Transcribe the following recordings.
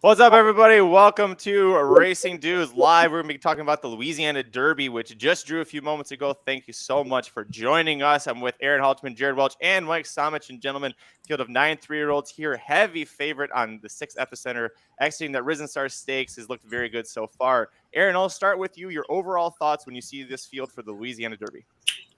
What's up, everybody? Welcome to Racing Dudes Live. We're going to be talking about the Louisiana Derby, which just drew a few moments ago. Thank you so much for joining us. I'm with Aaron Haltman, Jared Welch, and Mike Somich. And gentlemen, field of 9 3-year-olds here. Heavy favorite on the 6th Epicenter. Exiting that Risen Star Stakes has looked very good so far. Aaron, I'll start with you. Your overall thoughts when you see this field for the Louisiana Derby.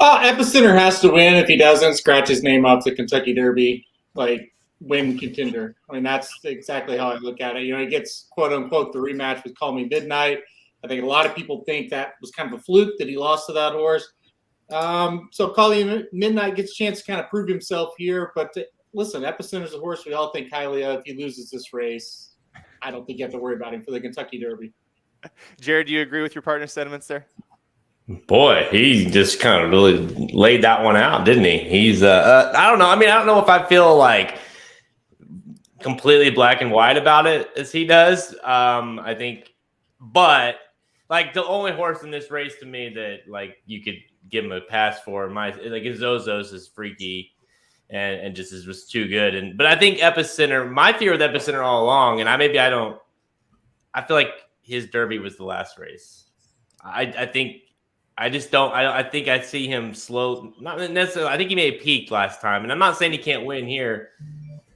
Epicenter has to win. If he doesn't, scratch his name up the Kentucky Derby. Win contender. I mean, that's exactly how I look at it. You know, he gets, quote unquote, the rematch with Call Me Midnight. I think a lot of people think that was kind of a fluke that he lost to that horse. So Call Me Midnight gets a chance to kind of prove himself here. But listen, Epicenter's a horse we all think highly of. If he loses this race, I don't think you have to worry about him for the Kentucky Derby. Jared, do you agree with your partner's sentiments there? Boy, he just kind of really laid that one out, didn't he? He's, I don't know. I mean, I don't know if I feel like completely black and white about it as he does. I think, but like the only horse in this race to me that like you could give him a pass for, is Zozos is freaky and just was too good. But I think Epicenter, my fear with Epicenter all along, and I feel like his Derby was the last race. I think I see him slow. Not necessarily. I think he may have peaked last time, and I'm not saying he can't win here.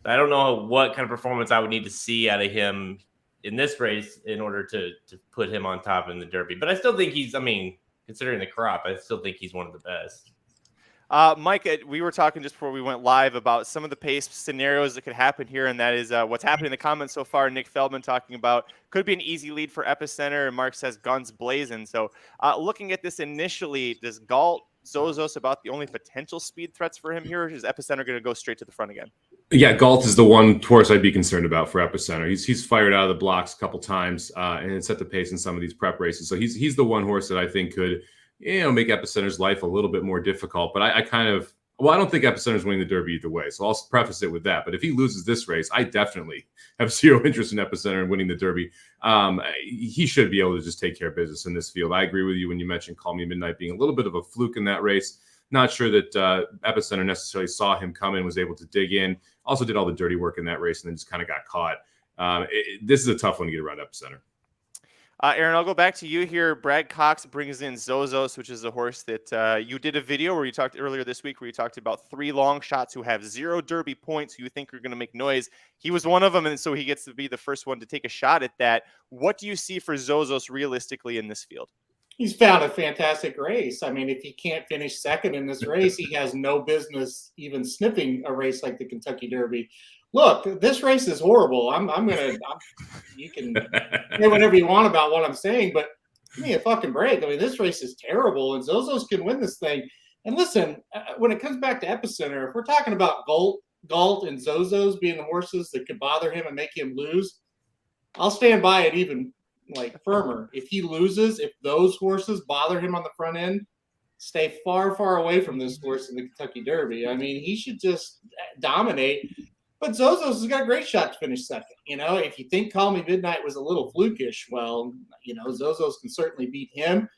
I don't know what kind of performance I would need to see out of him in this race in order to put him on top in the Derby. But I still think considering the crop, I still think he's one of the best. Mike, we were talking just before we went live about some of the pace scenarios that could happen here, and that is what's happening in the comments so far. Nick Feldman talking about could be an easy lead for Epicenter, and Mark says guns blazing. So looking at this initially, does Galt, Zozos about the only potential speed threats for him here, or is Epicenter going to go straight to the front again? Yeah, Galt is the one horse I'd be concerned about for Epicenter. He's fired out of the blocks a couple times and set the pace in some of these prep races. So he's the one horse that I think could make Epicenter's life a little bit more difficult. But I don't think Epicenter's winning the Derby either way. So I'll preface it with that. But if he loses this race, I definitely have zero interest in Epicenter and winning the Derby. He should be able to just take care of business in this field. I agree with you when you mentioned Call Me Midnight being a little bit of a fluke in that race. Not sure that Epicenter necessarily saw him come in, was able to dig in. Also did all the dirty work in that race and then just kind of got caught. This is a tough one to get around Epicenter. Aaron, I'll go back to you here. Brad Cox brings in Zozos, which is a horse that you did a video where you talked earlier this week where you talked about 3 long shots who have 0 Derby points who you think are going to make noise. He was one of them, and so he gets to be the first one to take a shot at that. What do you see for Zozos realistically in this field? He's found a fantastic race. I mean, if he can't finish second in this race, he has no business even sniffing a race like the Kentucky Derby. Look, this race is horrible. You can say whatever you want about what I'm saying, but give me a fucking break. I mean, this race is terrible, and Zozos can win this thing. And listen, when it comes back to Epicenter, if we're talking about Galt and Zozos being the horses that could bother him and make him lose, I'll stand by it even firmer. If he loses, if those horses bother him on the front end, stay far, far away from this horse in the Kentucky Derby. I mean, he should just dominate. But Zozos has got a great shot to finish second. You know, if you think Call Me Midnight was a little flukish, well, Zozos can certainly beat him.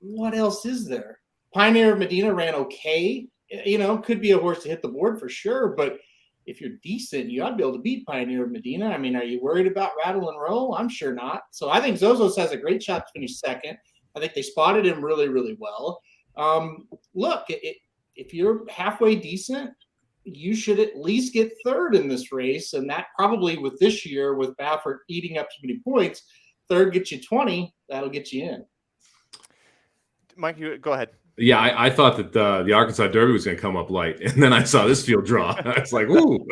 What else is there? Pioneer of Medina ran okay. Could be a horse to hit the board for sure, but if you're decent, you ought to be able to beat Pioneer of Medina. I mean, are you worried about Rattle and Roll? I'm sure not. So I think Zozos has a great shot to finish second. I think they spotted him really, really well. Look, if you're halfway decent, you should at least get third in this race. And that probably with this year, with Baffert eating up so many points, third gets you 20. That'll get you in. Mike, you go ahead. Yeah, I thought that the Arkansas Derby was going to come up light, and then I saw this field draw. I was like, "Ooh,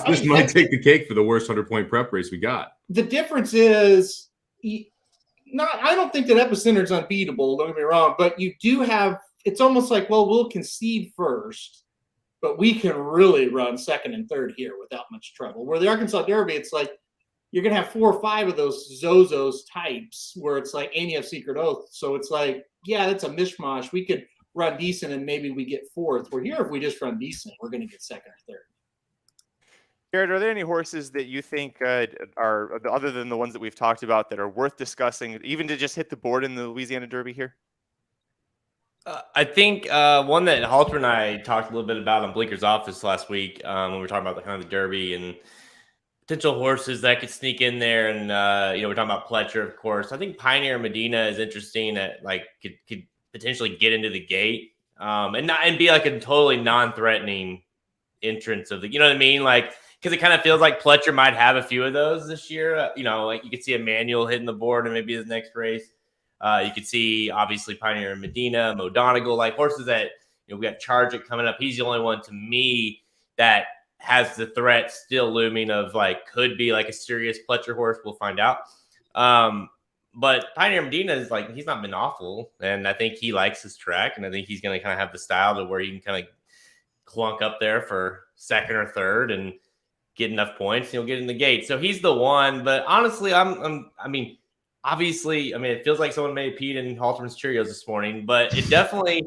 this might take the cake for the worst 100-point prep race we got." The difference is, I don't think that Epicenter is unbeatable. Don't get me wrong, but you do have. It's almost like, well, we'll concede first, but we can really run second and third here without much trouble. Where the Arkansas Derby, it's like you're going to have 4 or 5 of those Zozos types where it's like, and you have Secret Oath, so it's like, yeah, that's a mishmash. We could run decent and maybe we get fourth. We're here if we just run decent, we're going to get second or third. Jared, are there any horses that you think are, other than the ones that we've talked about, that are worth discussing, even to just hit the board in the Louisiana Derby here? I think one that Halter and I talked a little bit about on Blinker's office last week when we were talking about the kind of the Derby and potential horses that could sneak in there, and we're talking about Pletcher, of course. I think Pioneer Medina is interesting. That like could potentially get into the gate and be like a totally non-threatening entrance of the, you know what I mean? Like, because it kind of feels like Pletcher might have a few of those this year. Like you could see Emmanuel hitting the board and maybe his next race. You could see obviously Pioneer Medina, Mo Donegal, like horses that we got Charge coming up. He's the only one to me that has the threat still looming of like could be like a serious Pletcher horse. We'll find out. But Pioneer Medina is like, he's not been awful, and I think he likes his track, and I think he's going to kind of have the style to where he can kind of clunk up there for second or third and get enough points, and he'll get in the gate. So he's the one. But honestly, obviously, it feels like someone made Pete and Halterman's Cheerios this morning, but it definitely.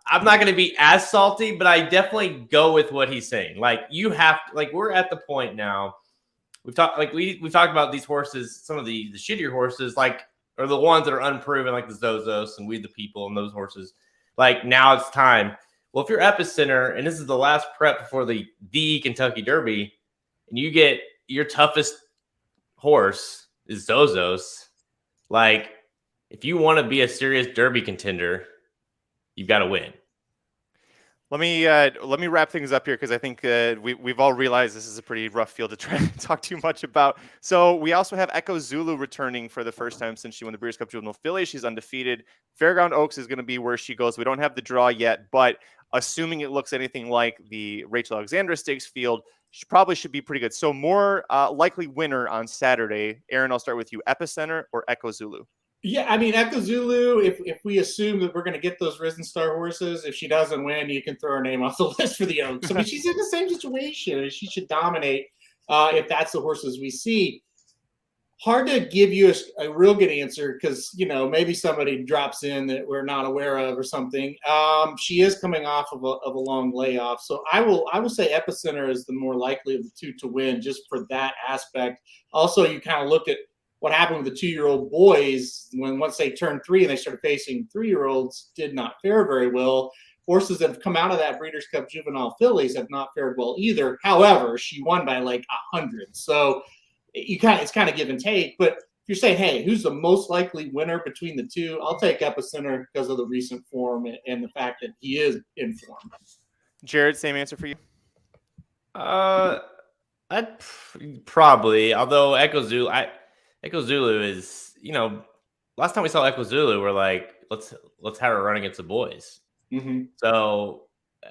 I'm not going to be as salty, but I definitely go with what he's saying. Like you have, like we're at the point now. We've talked about these horses. Some of the shittier horses, like, are the ones that are unproven, like the Zozos and We the People and those horses. Like now it's time. Well, if you're Epicenter and this is the last prep before the Kentucky Derby, and you get your toughest horse is Zozos, like if you want to be a serious Derby contender, you've got to win. Let me wrap things up here because I think we've all realized this is a pretty rough field to try and talk too much about. So we also have Echo Zulu returning for the first time since she won the Breeders' Cup Juvenile Filly. She's undefeated. Fairground Oaks is going to be where she goes. We don't have the draw yet, but assuming it looks anything like the Rachel Alexandra Stakes field, she probably should be pretty good. So more likely winner on Saturday. Aaron, I'll start with you. Epicenter or Echo Zulu? Yeah, Echo Zulu, if we assume that we're going to get those Risen Star horses, if she doesn't win, you can throw her name off the list for the Oaks. She's in the same situation. She should dominate if that's the horses we see. Hard to give you a real good answer because, maybe somebody drops in that we're not aware of or something. She is coming off of a long layoff. So I will say Epicenter is the more likely of the two to win just for that aspect. Also, you kind of look at what happened with the 2-year-old boys once they turned 3 and they started facing 3-year-olds did not fare very well. Horses that have come out of that Breeders' Cup Juvenile Fillies have not fared well either. However, she won by like 100. So it's kind of give and take. But if you're saying, hey, who's the most likely winner between the two? I'll take Epicenter because of the recent form and the fact that he is in form. Jared, same answer for you? I'd probably, although Echo Zulu is, last time we saw Echo Zulu, we're like, let's have her run against the boys. Mm-hmm. So,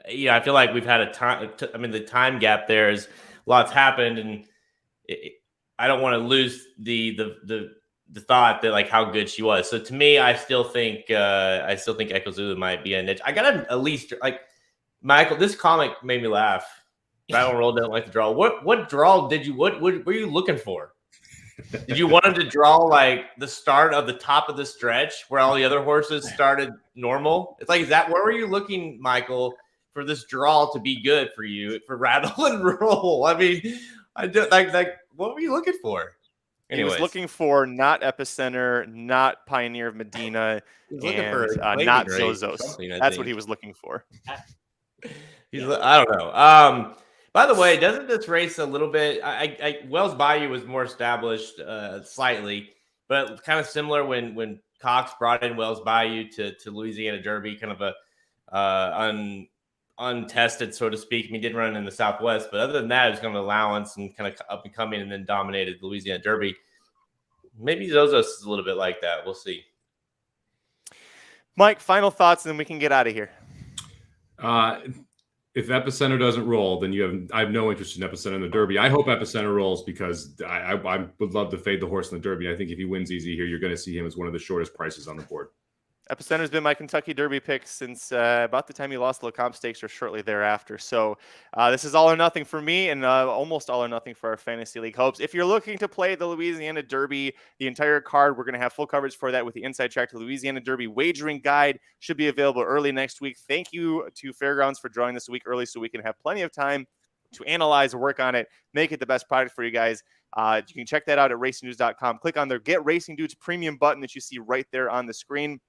I feel like we've had a time. The time gap there is lots happened, and I don't want to lose the thought that like how good she was. So to me, I still think Echo Zulu might be a niche. I gotta at least like Michael. This comic made me laugh. Battle Roll didn't like the draw. What draw did you? What were you looking for? Did you want him to draw like the start of the top of the stretch where all the other horses started normal? It's like, is that where were you looking, Michael, for this draw to be good for you for Rattle and Roll? I do like what were you looking for? Anyways. He was looking for not Epicenter, not Pioneer of Medina, and not Zozos. That's what he was looking for. I don't know. By the way, doesn't this race a little bit? Wells Bayou was more established slightly, but kind of similar when Cox brought in Wells Bayou to Louisiana Derby, kind of a untested, so to speak. He did run in the Southwest, but other than that, it was kind of allowance and kind of up and coming, and then dominated the Louisiana Derby. Maybe Zozos is a little bit like that. We'll see. Mike, final thoughts, and then we can get out of here. If Epicenter doesn't roll, then I have no interest in Epicenter in the Derby. I hope Epicenter rolls because I would love to fade the horse in the Derby. I think if he wins easy here, you're going to see him as one of the shortest prices on the board. Epicenter's been my Kentucky Derby pick since about the time he lost the Lecomte Stakes or shortly thereafter. So this is all or nothing for me and almost all or nothing for our Fantasy League hopes. If you're looking to play the Louisiana Derby, the entire card, we're going to have full coverage for that with the Inside Track to Louisiana Derby wagering guide. Should be available early next week. Thank you to Fairgrounds for drawing this a week early so we can have plenty of time to analyze, work on it, make it the best product for you guys. You can check that out at racingdudes.com. Click on their Get Racing Dudes premium button that you see right there on the screen.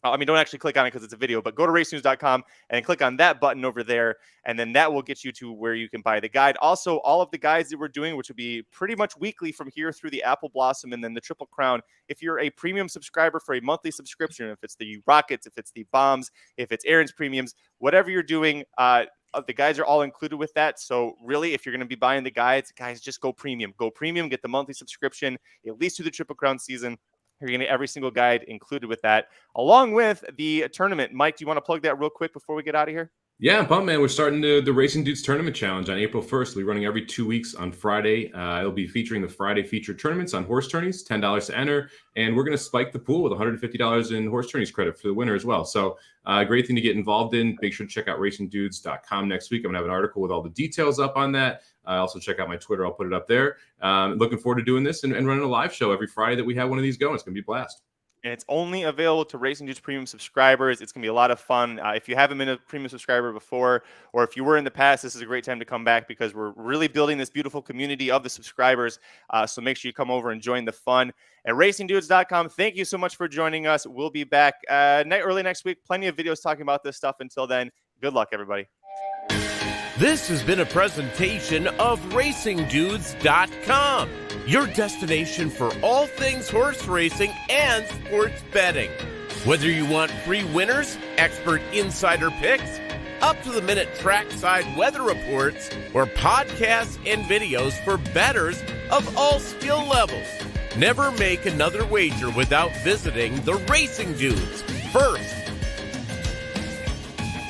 Don't actually click on it because it's a video, but go to racingnews.com and click on that button over there, and then that will get you to where you can buy the guide. Also, all of the guides that we're doing, which will be pretty much weekly from here through the Apple Blossom and then the Triple Crown. If you're a premium subscriber for a monthly subscription, if it's the Rockets, if it's the Bombs, if it's Aaron's Premiums, whatever you're doing, the guides are all included with that. So really, if you're going to be buying the guides, guys, just go premium. Go premium, get the monthly subscription, at least through the Triple Crown season. You're going to get every single guide included with that, along with the tournament. Mike, do you want to plug that real quick before we get out of here? Yeah, pumped, man. We're starting the Racing Dudes Tournament Challenge on April 1st. We'll be running every 2 weeks on Friday. It'll be featuring the Friday featured tournaments on horse tourneys, $10 to enter. And we're going to spike the pool with $150 in horse tourneys credit for the winner as well. So great thing to get involved in. Make sure to check out racingdudes.com next week. I'm going to have an article with all the details up on that. Also check out my Twitter. I'll put it up there. Looking forward to doing this and running a live show every Friday that we have one of these going. It's going to be a blast. And it's only available to Racing Dudes Premium subscribers. It's going to be a lot of fun. If you haven't been a premium subscriber before, or if you were in the past, this is a great time to come back because we're really building this beautiful community of the subscribers. So make sure you come over and join the fun at racingdudes.com. Thank you so much for joining us. We'll be back early next week. Plenty of videos talking about this stuff. Until then, good luck, everybody. This has been a presentation of racingdudes.com, your destination for all things horse racing and sports betting. Whether you want free winners, expert insider picks, up-to-the-minute trackside weather reports, or podcasts and videos for bettors of all skill levels. Never make another wager without visiting the Racing Dudes. First,